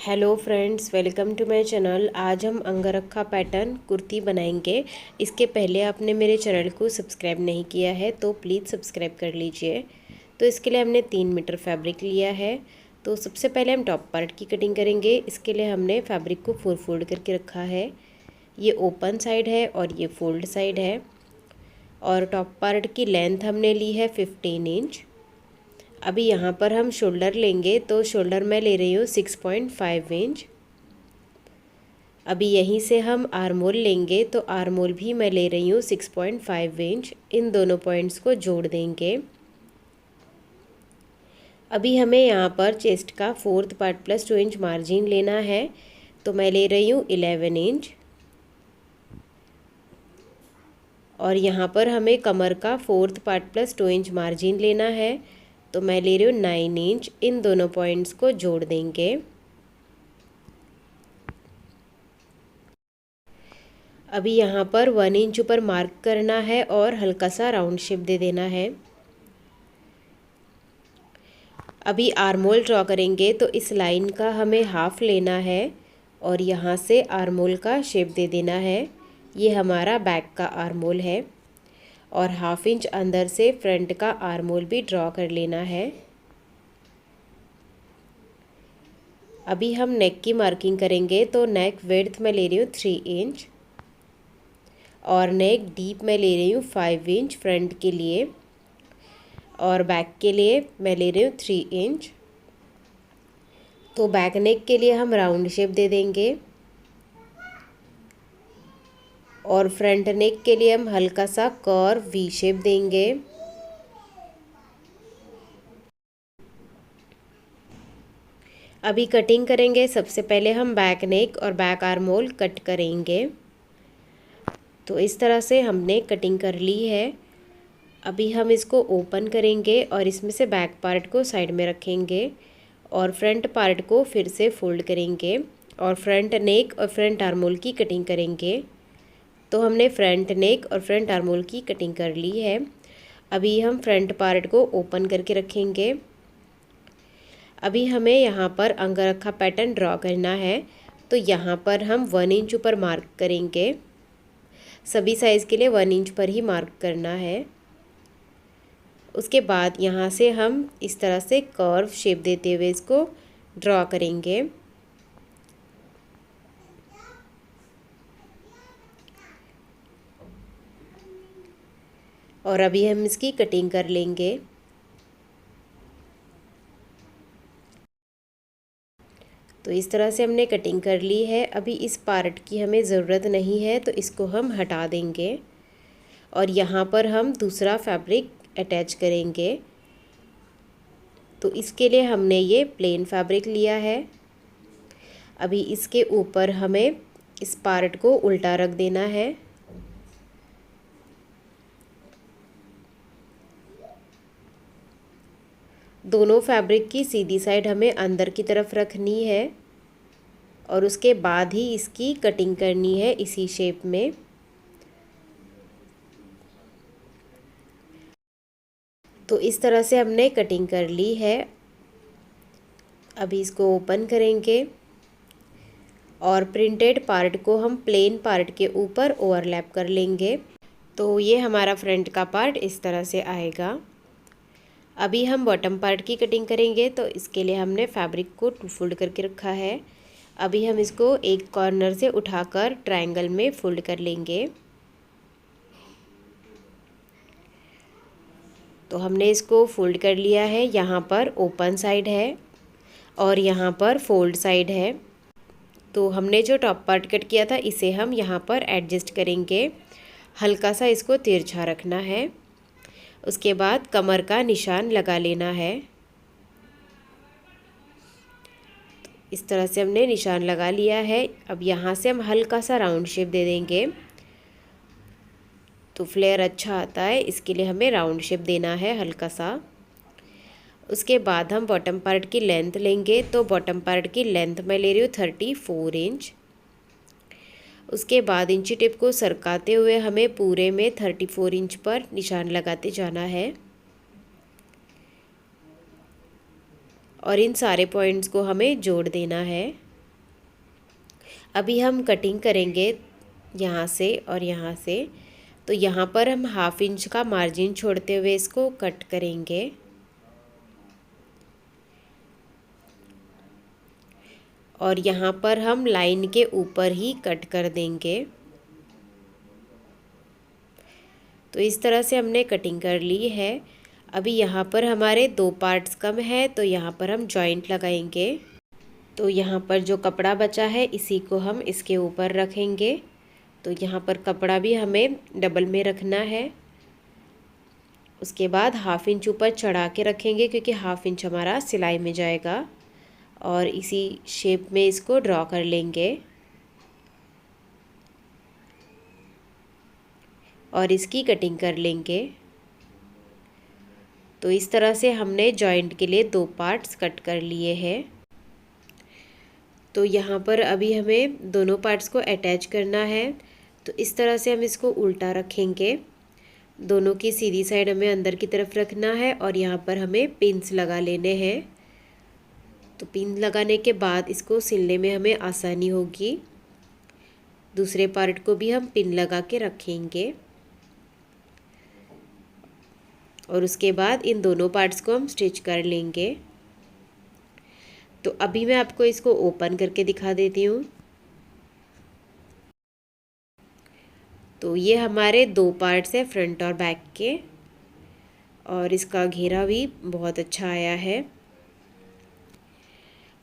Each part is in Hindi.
Hello friends, welcome to my channel. आज हम अंगरखा पैटर्न कुर्ती बनाएंगे। इसके पहले आपने मेरे चैनल को सब्सक्राइब नहीं किया है तो प्लीज़ सब्सक्राइब कर लीजिए। तो इसके लिए हमने 3 मीटर फैब्रिक लिया है। तो सबसे पहले हम टॉप पार्ट की कटिंग करेंगे। इसके लिए हमने फैब्रिक को 4 फोल्ड करके रखा है। ये ओपन साइड है और ये फोल्ड साइड है। और टॉप पार्ट की लेंथ हमने ली है 15 इंच। अभी यहाँ पर हम शोल्डर लेंगे तो शोल्डर मैं ले रही हूँ 6.5 इंच। अभी यहीं से हम आर्मोल लेंगे तो आर्मोल भी मैं ले रही हूँ 6.5 इंच। इन दोनों पॉइंट्स को जोड़ देंगे। अभी हमें यहाँ पर चेस्ट का 4th part plus 2 inch margin लेना है तो मैं ले रही हूँ 11 इंच। और यहाँ पर हमें कमर का 4th part plus 2 inch margin लेना है तो मैं ले रही हूँ 9 इंच। इन दोनों पॉइंट्स को जोड़ देंगे। अभी यहाँ पर 1 इंच ऊपर मार्क करना है और हल्का सा राउंड शेप दे देना है। अभी आर्मोल ड्रॉ करेंगे तो इस लाइन का हमें हाफ लेना है और यहाँ से आर्मोल का शेप दे देना है। ये हमारा बैक का आर्मोल है और हाफ इंच अंदर से फ्रंट का आर्मोल भी ड्रॉ कर लेना है। अभी हम नेक की मार्किंग करेंगे तो नेक विड्थ मैं ले रही हूँ 3 इंच और नेक डीप मैं ले रही हूँ 5 इंच फ्रंट के लिए और बैक के लिए मैं ले रही हूँ 3 इंच। तो बैक नेक के लिए हम राउंड शेप दे देंगे और फ्रंट नेक के लिए हम हल्का सा कर्व वी शेप देंगे। अभी कटिंग करेंगे। सबसे पहले हम बैक नेक और बैक आर्मोल कट करेंगे। तो इस तरह से हमने कटिंग कर ली है। अभी हम इसको ओपन करेंगे और इसमें से बैक पार्ट को साइड में रखेंगे और फ्रंट पार्ट को फिर से फोल्ड करेंगे और फ्रंट नेक और फ्रंट आर्मोल की कटिंग करेंगे। तो हमने फ्रंट नेक और फ्रंट आर्मोल की कटिंग कर ली है। अभी हम फ्रंट पार्ट को ओपन करके रखेंगे। अभी हमें यहाँ पर अंगरखा पैटर्न ड्रॉ करना है तो यहाँ पर हम 1 इंच ऊपर मार्क करेंगे। सभी साइज़ के लिए 1 इंच पर ही मार्क करना है। उसके बाद यहाँ से हम इस तरह से कर्व शेप देते हुए इसको ड्रॉ करेंगे। और अभी हम इसकी कटिंग कर लेंगे। तो इस तरह से हमने कटिंग कर ली है। अभी इस पार्ट की हमें ज़रूरत नहीं है तो इसको हम हटा देंगे और यहाँ पर हम दूसरा फैब्रिक अटैच करेंगे। तो इसके लिए हमने ये प्लेन फैब्रिक लिया है। अभी इसके ऊपर हमें इस पार्ट को उल्टा रख देना है। दोनों फैब्रिक की सीधी साइड हमें अंदर की तरफ रखनी है और उसके बाद ही इसकी कटिंग करनी है इसी शेप में। तो इस तरह से हमने कटिंग कर ली है। अभी इसको ओपन करेंगे और प्रिंटेड पार्ट को हम प्लेन पार्ट के ऊपर ओवरलैप कर लेंगे। तो ये हमारा फ्रंट का पार्ट इस तरह से आएगा। अभी हम बॉटम पार्ट की कटिंग करेंगे तो इसके लिए हमने फैब्रिक को 2 फोल्ड करके रखा है। अभी हम इसको एक कॉर्नर से उठाकर ट्रायंगल में फोल्ड कर लेंगे। तो हमने इसको फोल्ड कर लिया है। यहाँ पर ओपन साइड है और यहाँ पर फोल्ड साइड है। तो हमने जो टॉप पार्ट कट किया था इसे हम यहाँ पर एडजस्ट करेंगे। हल्का सा इसको तिरछा रखना है। उसके बाद कमर का निशान लगा लेना है। इस तरह से हमने निशान लगा लिया है। अब यहाँ से हम हल्का सा राउंड शेप दे देंगे तो फ्लेयर अच्छा आता है। इसके लिए हमें राउंड शेप देना है हल्का सा। उसके बाद हम बॉटम पार्ट की लेंथ लेंगे। तो बॉटम पार्ट की लेंथ मैं ले रही हूँ 34 इंच। उसके बाद इंची टिप को सरकाते हुए हमें पूरे में 34 इंच पर निशान लगाते जाना है और इन सारे पॉइंट्स को हमें जोड़ देना है। अभी हम कटिंग करेंगे यहाँ से और यहाँ से। तो यहाँ पर हम 1/2 इंच का मार्जिन छोड़ते हुए इसको कट करेंगे। और यहाँ पर हम लाइन के ऊपर ही कट कर देंगे। तो इस तरह से हमने कटिंग कर ली है। अभी यहाँ पर हमारे 2 पार्ट्स कम है, तो यहाँ पर हम जॉइंट लगाएंगे। तो यहाँ पर जो कपड़ा बचा है इसी को हम इसके ऊपर रखेंगे। तो यहाँ पर कपड़ा भी हमें डबल में रखना है। उसके बाद 1/2 इंच ऊपर चढ़ा के रखेंगे, क्योंकि 1/2 इंच हमारा सिलाई में जाएगा। और इसी शेप में इसको ड्रॉ कर लेंगे और इसकी कटिंग कर लेंगे। तो इस तरह से हमने जॉइंट के लिए 2 पार्ट्स कट कर लिए हैं। तो यहाँ पर अभी हमें दोनों पार्ट्स को अटैच करना है। तो इस तरह से हम इसको उल्टा रखेंगे। दोनों की सीधी साइड हमें अंदर की तरफ रखना है और यहाँ पर हमें पिन्स लगा लेने हैं। तो पिन लगाने के बाद इसको सिलने में हमें आसानी होगी। दूसरे पार्ट को भी हम पिन लगा के रखेंगे और उसके बाद इन दोनों पार्ट्स को हम स्टिच कर लेंगे। तो अभी मैं आपको इसको ओपन करके दिखा देती हूँ। तो ये हमारे 2 पार्ट्स हैं, फ्रंट और बैक के, और इसका घेरा भी बहुत अच्छा आया है।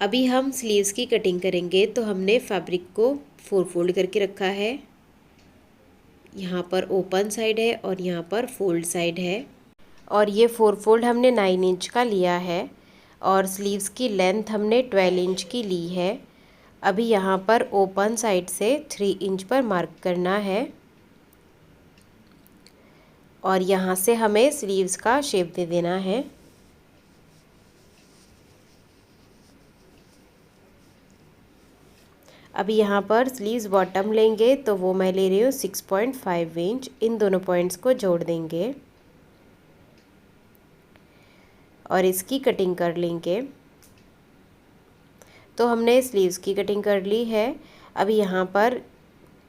अभी हम स्लीव्स की कटिंग करेंगे। तो हमने फैब्रिक को 4 फोल्ड करके रखा है। यहाँ पर ओपन साइड है और यहाँ पर फोल्ड साइड है। और ये 4 फोल्ड हमने 9 इंच का लिया है और स्लीव्स की लेंथ हमने 12 इंच की ली है। अभी यहाँ पर ओपन साइड से 3 इंच पर मार्क करना है और यहाँ से हमें स्लीव्स का शेप दे देना है। अभी यहाँ पर स्लीव्स बॉटम लेंगे, तो वो मैं ले रही हूँ 6.5 इंच। इन दोनों पॉइंट्स को जोड़ देंगे और इसकी कटिंग कर लेंगे। तो हमने स्लीव्स की कटिंग कर ली है। अभी यहाँ पर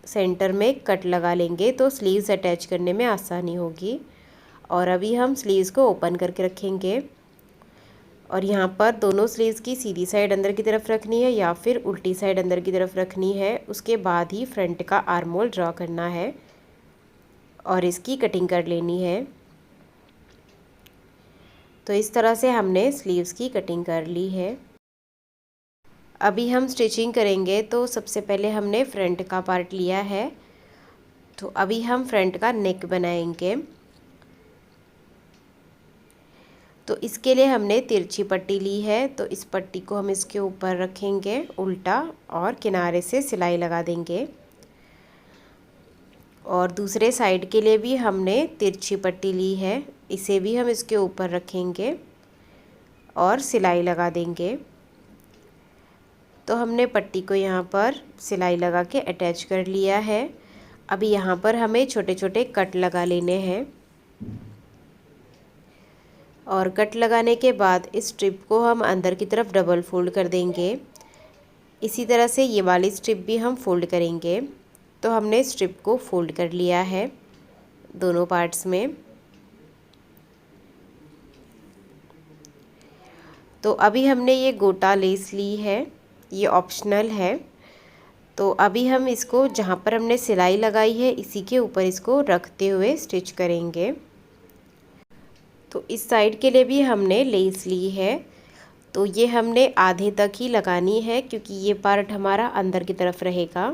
सेंटर में कट लगा लेंगे, तो स्लीव्स अटैच करने में आसानी होगी। और अभी हम स्लीव्स को ओपन करके रखेंगे और यहाँ पर दोनों स्लीव्स की सीधी साइड अंदर की तरफ रखनी है या फिर उल्टी साइड अंदर की तरफ रखनी है। उसके बाद ही फ्रंट का आर्म होल ड्रॉ करना है और इसकी कटिंग कर लेनी है। तो इस तरह से हमने स्लीव्स की कटिंग कर ली है। अभी हम स्टिचिंग करेंगे। तो सबसे पहले हमने फ्रंट का पार्ट लिया है। तो अभी हम फ्रंट का नेक बनाएंगे। तो इसके लिए हमने तिरछी पट्टी ली है। तो इस पट्टी को हम इसके ऊपर रखेंगे उल्टा और किनारे से सिलाई लगा देंगे। और दूसरे साइड के लिए भी हमने तिरछी पट्टी ली है, इसे भी हम इसके ऊपर रखेंगे और सिलाई लगा देंगे। तो हमने पट्टी को यहाँ पर सिलाई लगा के अटैच कर लिया है। अभी यहाँ पर हमें छोटे छोटे कट लगा लेने हैं और कट लगाने के बाद इस स्ट्रिप को हम अंदर की तरफ डबल फोल्ड कर देंगे। इसी तरह से ये वाली स्ट्रिप भी हम फोल्ड करेंगे। तो हमने स्ट्रिप को फोल्ड कर लिया है दोनों पार्ट्स में। तो अभी हमने ये गोटा लेस ली है, ये ऑप्शनल है। तो अभी हम इसको जहाँ पर हमने सिलाई लगाई है इसी के ऊपर इसको रखते हुए स्टिच करेंगे। तो इस साइड के लिए भी हमने लेस ली है। तो ये हमने आधे तक ही लगानी है, क्योंकि ये पार्ट हमारा अंदर की तरफ रहेगा।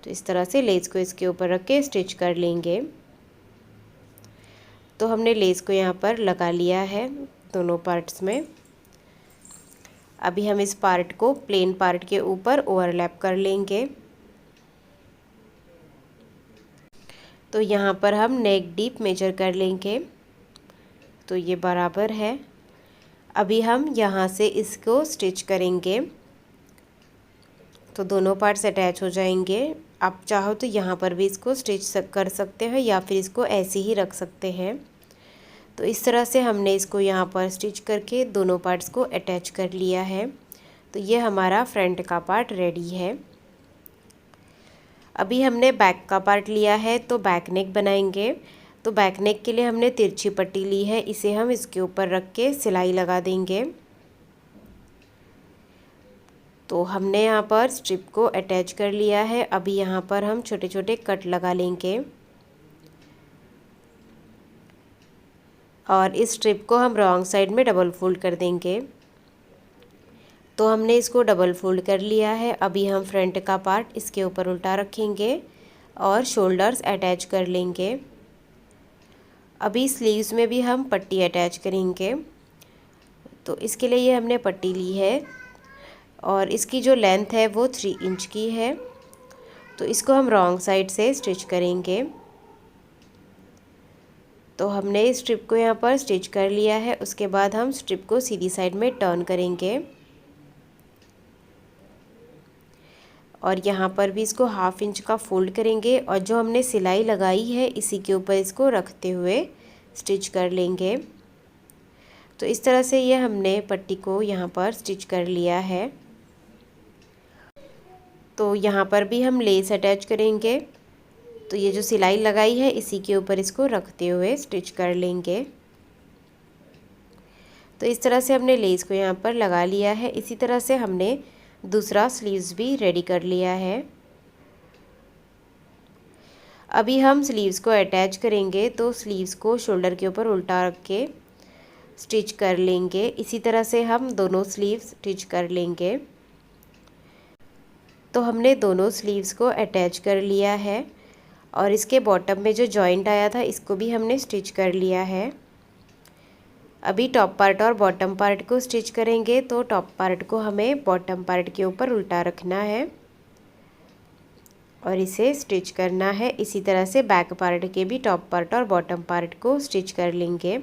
तो इस तरह से लेस को इसके ऊपर रख के स्टिच कर लेंगे। तो हमने लेस को यहाँ पर लगा लिया है दोनों पार्ट्स में। अभी हम इस पार्ट को प्लेन पार्ट के ऊपर ओवरलैप कर लेंगे। तो यहाँ पर हम नेक डीप मेजर कर लेंगे। तो ये बराबर है। अभी हम यहाँ से इसको स्टिच करेंगे। तो दोनों पार्ट्स अटैच हो जाएंगे। आप चाहो तो यहाँ पर भी इसको स्टिच कर सकते हैं या फिर इसको ऐसे ही रख सकते हैं। तो इस तरह से हमने इसको यहाँ पर स्टिच करके दोनों पार्ट्स को अटैच कर लिया है। तो ये हमारा फ्रंट का पार्ट रेडी है। अभी हमने बैक का पार्ट लिया है तो बैक नेक बनाएंगे। तो बैक नेक के लिए हमने तिरछी पट्टी ली है, इसे हम इसके ऊपर रख के सिलाई लगा देंगे। तो हमने यहाँ पर स्ट्रिप को अटैच कर लिया है। अभी यहाँ पर हम छोटे छोटे कट लगा लेंगे और इस स्ट्रिप को हम रॉन्ग साइड में डबल फोल्ड कर देंगे। तो हमने इसको डबल फोल्ड कर लिया है। अभी हम फ्रंट का पार्ट इसके ऊपर उल्टा रखेंगे और शोल्डर्स अटैच कर लेंगे। अभी स्लीव्स में भी हम पट्टी अटैच करेंगे। तो इसके लिए ये हमने पट्टी ली है और इसकी जो लेंथ है वो 3 इंच की है। तो इसको हम रॉन्ग साइड से स्टिच करेंगे। तो हमने इस स्ट्रिप को यहाँ पर स्टिच कर लिया है। उसके बाद हम स्ट्रिप को सीधी साइड में टर्न करेंगे और यहाँ पर भी इसको 1/2 इंच का फोल्ड करेंगे और जो हमने सिलाई लगाई है इसी के ऊपर इसको रखते हुए स्टिच कर लेंगे। तो इस तरह से ये हमने पट्टी को यहाँ पर स्टिच कर लिया है। तो यहाँ पर भी हम लेस अटैच करेंगे। तो ये जो सिलाई लगाई है इसी के ऊपर इसको रखते हुए स्टिच कर लेंगे। तो इस तरह से हमने लेस को यहाँ पर लगा लिया है। इसी तरह से हमने दूसरा स्लीव्स भी रेडी कर लिया है। अभी हम स्लीव्स को अटैच करेंगे। तो स्लीव्स को शोल्डर के ऊपर उल्टा रख के स्टिच कर लेंगे। इसी तरह से हम दोनों स्लीव्स स्टिच कर लेंगे। तो हमने दोनों स्लीव्स को अटैच कर लिया है और इसके बॉटम में जो जॉइंट आया था इसको भी हमने स्टिच कर लिया है। अभी टॉप पार्ट और बॉटम पार्ट को स्टिच करेंगे। तो टॉप पार्ट को हमें बॉटम पार्ट के ऊपर उल्टा रखना है और इसे स्टिच करना है। इसी तरह से बैक पार्ट के भी टॉप पार्ट और बॉटम पार्ट को स्टिच कर लेंगे।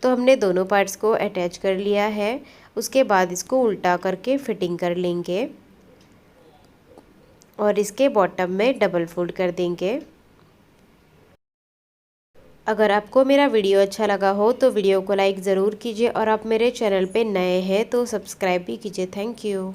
तो हमने दोनों पार्ट्स को अटैच कर लिया है। उसके बाद इसको उल्टा करके फिटिंग कर लेंगे और इसके बॉटम में डबल फोल्ड कर देंगे। अगर आपको मेरा वीडियो अच्छा लगा हो तो वीडियो को लाइक ज़रूर कीजिए और आप मेरे चैनल पे नए हैं तो सब्सक्राइब भी कीजिए। Thank you.